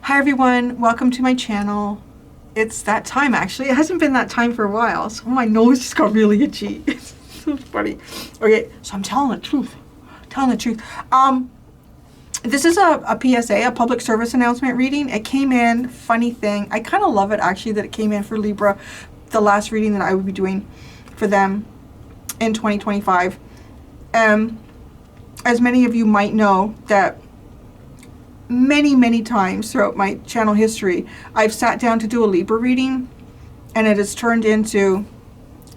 Hi everyone, welcome to my channel. It's that time actually. It hasn't been that time for a while, so my nose just got really itchy. It's so funny. Okay, so I'm telling the truth. This is a PSA, a public service announcement reading. It came in, funny thing, I kind of love it actually that it came in for Libra, the last reading that I would be doing for them in 2025. As many of you might know that many times throughout my channel history, I've sat down to do a Libra reading and it has turned into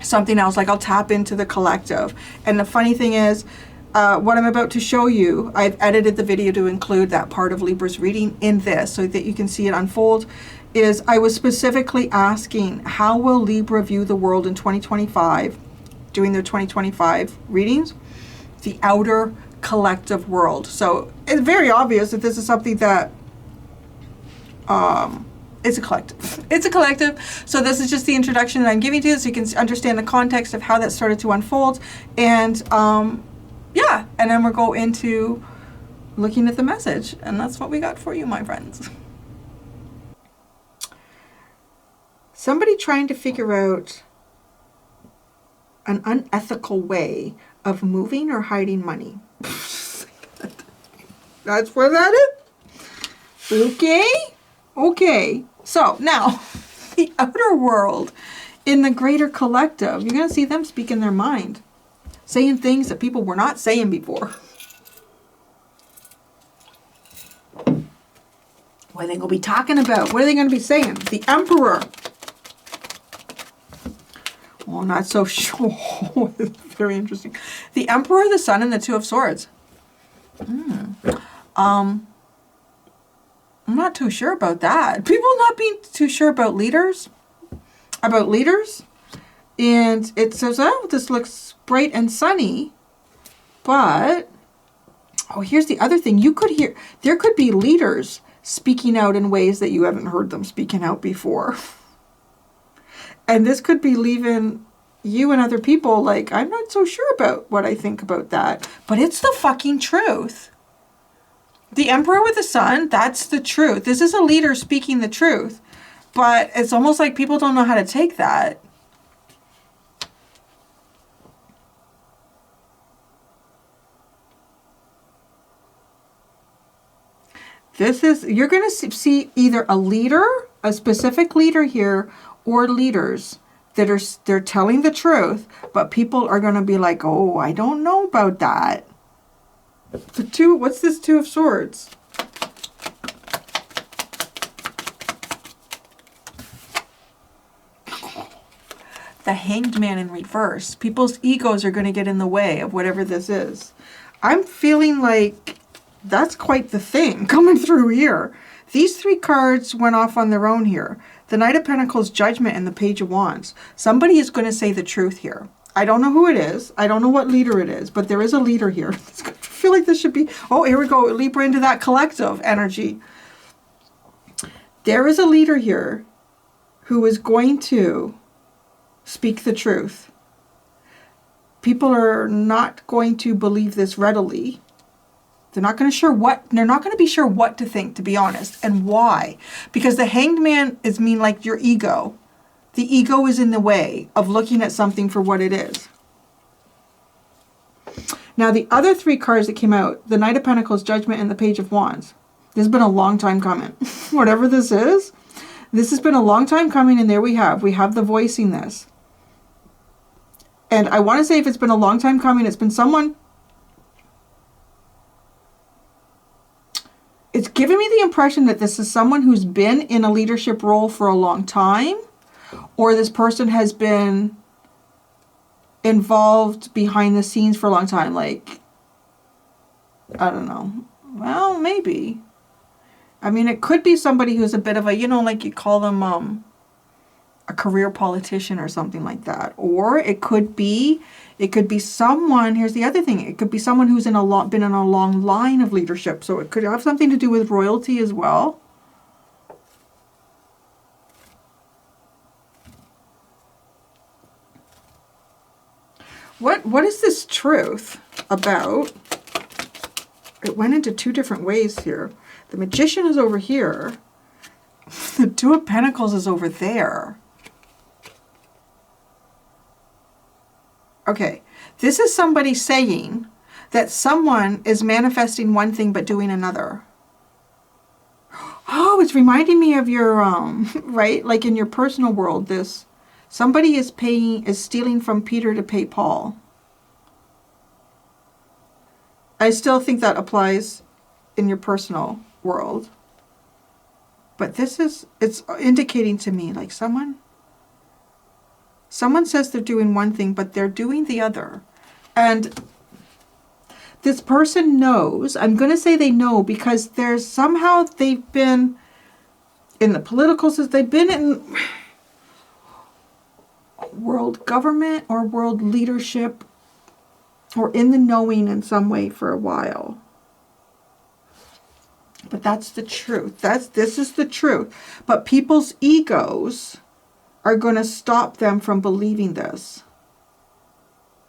something else, like I'll tap into the collective. And the funny thing is, what I'm about to show you, I've edited the video to include that part of Libra's reading in this so that you can see it unfold. Is I was specifically asking, how will Libra view the world in 2025, doing their 2025 readings, the outer collective world. So it's very obvious that this is something that it's a collective. It's a collective. So this is just the introduction that I'm giving to you so you can understand the context of how that started to unfold. And yeah, and then we'll go into looking at the message. And that's what we got for you, my friends. Somebody trying to figure out an unethical way of moving or hiding money. That's where that is. Okay. So now, the outer world, in the greater collective, you're going to see them speaking their mind, saying things that people were not saying before. What are they going to be talking about? What are they going to be saying? The Emperor. Oh, not so sure. Very interesting. The Emperor, the Sun, and the Two of Swords. I'm not too sure about that. People not being too sure about leaders. And it says, oh, this looks bright and sunny. But, oh, here's the other thing. You could hear, there could be leaders speaking out in ways that you haven't heard them speaking out before. And this could be leaving you and other people like, I'm not so sure about what I think about that. But it's the fucking truth. The Emperor with the Sun, that's the truth. This is a leader speaking the truth. But it's almost like people don't know how to take that. This is, you're going to see either a leader, a specific leader here, or leaders that are, they're telling the truth, but people are going to be like, oh, I don't know about that. The two, what's this Two of Swords? The Hanged Man in reverse. People's egos are going to get in the way of whatever this is. I'm feeling like that's quite the thing coming through here. These three cards went off on their own here. The Knight of Pentacles, Judgment, and the Page of Wands. Somebody is going to say the truth here. I don't know who it is. I don't know what leader it is, but there is a leader here. I feel like this should be, oh, here we go. Libra into that collective energy. There is a leader here who is going to speak the truth. People are not going to believe this readily. They're not going to be sure what to think, to be honest. And why? Because the Hanged Man is mean like your ego. The ego is in the way of looking at something for what it is. Now, the other three cards that came out, the Knight of Pentacles, Judgment, and the Page of Wands. This has been a long time coming. Whatever this is, this has been a long time coming, and there we have the voicing this. And I want to say if it's been a long time coming, it's been someone. It's giving me the impression that this is someone who's been in a leadership role for a long time, or this person has been involved behind the scenes for a long time. Like, I don't know. Well, maybe. I mean, it could be somebody who's a bit of a, you know, like you call them a career politician or something like that. Or it could be someone, here's the other thing, it could be someone who's been in a long line of leadership. So it could have something to do with royalty as well. What is this truth about? It went into two different ways here. The Magician is over here. The Two of Pentacles is over there. Okay, this is somebody saying that someone is manifesting one thing but doing another. Oh, it's reminding me of your, right? Like in your personal world, this, somebody is stealing from Peter to pay Paul. I still think that applies in your personal world. But this is, it's indicating to me like someone says they're doing one thing, but they're doing the other. And this person knows, I'm going to say they know, because there's somehow they've been in the political system, they've been in world government or world leadership or in the knowing in some way for a while. But that's the truth. This is the truth. But people's egos are going to stop them from believing this.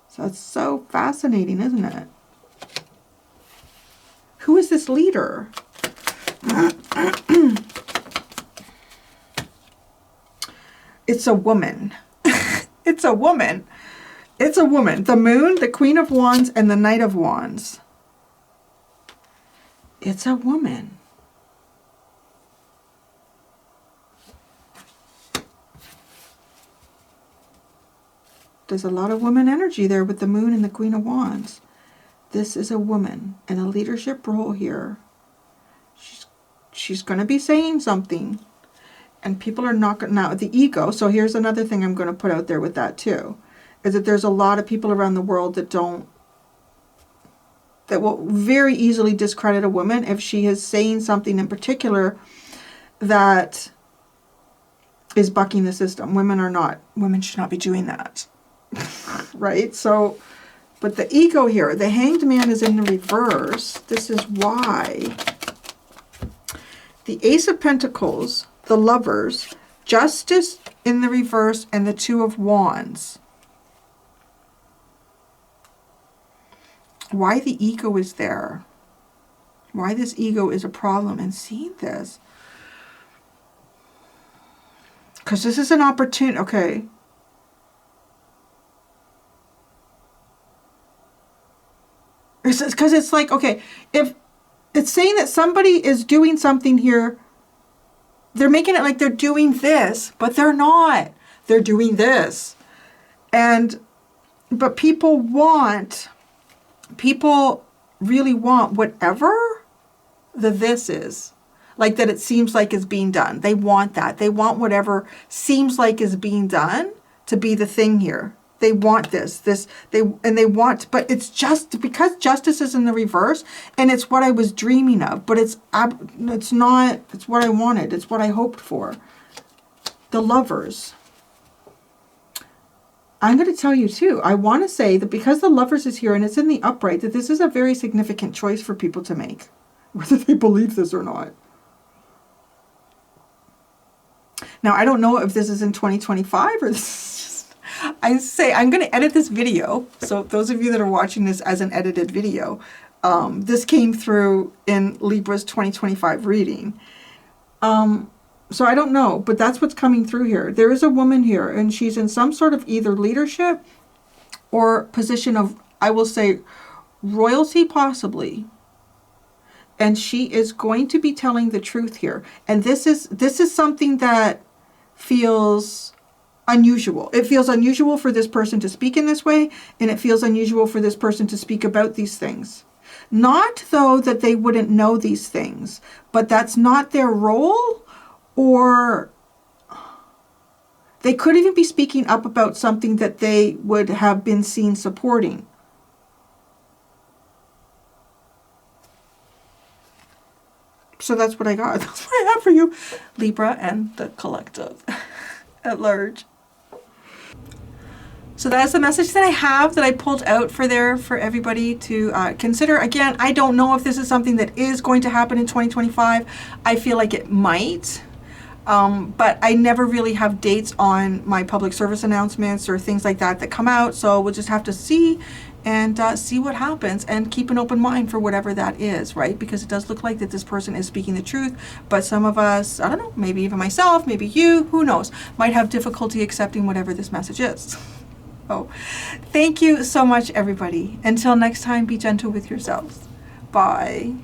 So it's so fascinating, isn't it? Who is this leader? It's a woman. It's a woman. It's a woman. The Moon, the Queen of Wands, and the Knight of Wands. It's a woman. There's a lot of woman energy there with the Moon and the Queen of Wands. This is a woman in a leadership role here. She's going to be saying something. And people are not going to... Now, the ego... So here's another thing I'm going to put out there with that too. Is that there's a lot of people around the world that will very easily discredit a woman if she is saying something in particular that is bucking the system. Women should not be doing that. Right? So, but the ego here, the Hanged Man is in the reverse. This is why. The Ace of Pentacles, the Lovers, Justice in the reverse, and the Two of Wands. Why the ego is there. Why this ego is a problem. And seeing this. Because this is an opportunity. Okay. Because it's like, okay, if it's saying that somebody is doing something here, they're making it like they're doing this, but they're not. They're doing this. But people really want whatever this is. Like that it seems like is being done. They want that. They want whatever seems like is being done to be the thing here. They want this, but it's just because justice is in the reverse, and it's what I was dreaming of, but it's not, it's what I wanted, it's what I hoped for. The Lovers. I'm going to tell you too, I want to say that because the Lovers is here and it's in the upright, that this is a very significant choice for people to make, whether they believe this or not. Now, I don't know if this is in 2025 or this is just, I'm going to edit this video. So those of you that are watching this as an edited video, this came through in Libra's 2025 reading. So I don't know, but that's what's coming through here. There is a woman here, and she's in some sort of either leadership or position of, I will say, royalty possibly. And she is going to be telling the truth here. And this is something that feels unusual. It feels unusual for this person to speak in this way, and it feels unusual for this person to speak about these things. Not, though, that they wouldn't know these things, but that's not their role, or they could even be speaking up about something that they would have been seen supporting. So that's what I got. That's what I have for you, Libra and the collective at large. So that's the message that I have, that I pulled out for everybody to consider. Again, I don't know if this is something that is going to happen in 2025. I feel like it might. But I never really have dates on my public service announcements or things like that come out. So we'll just have to see and see what happens, and keep an open mind for whatever that is, right? Because it does look like that this person is speaking the truth, but some of us, I don't know, maybe even myself, maybe you, who knows, might have difficulty accepting whatever this message is. Oh, thank you so much, everybody. Until next time, be gentle with yourselves. Bye.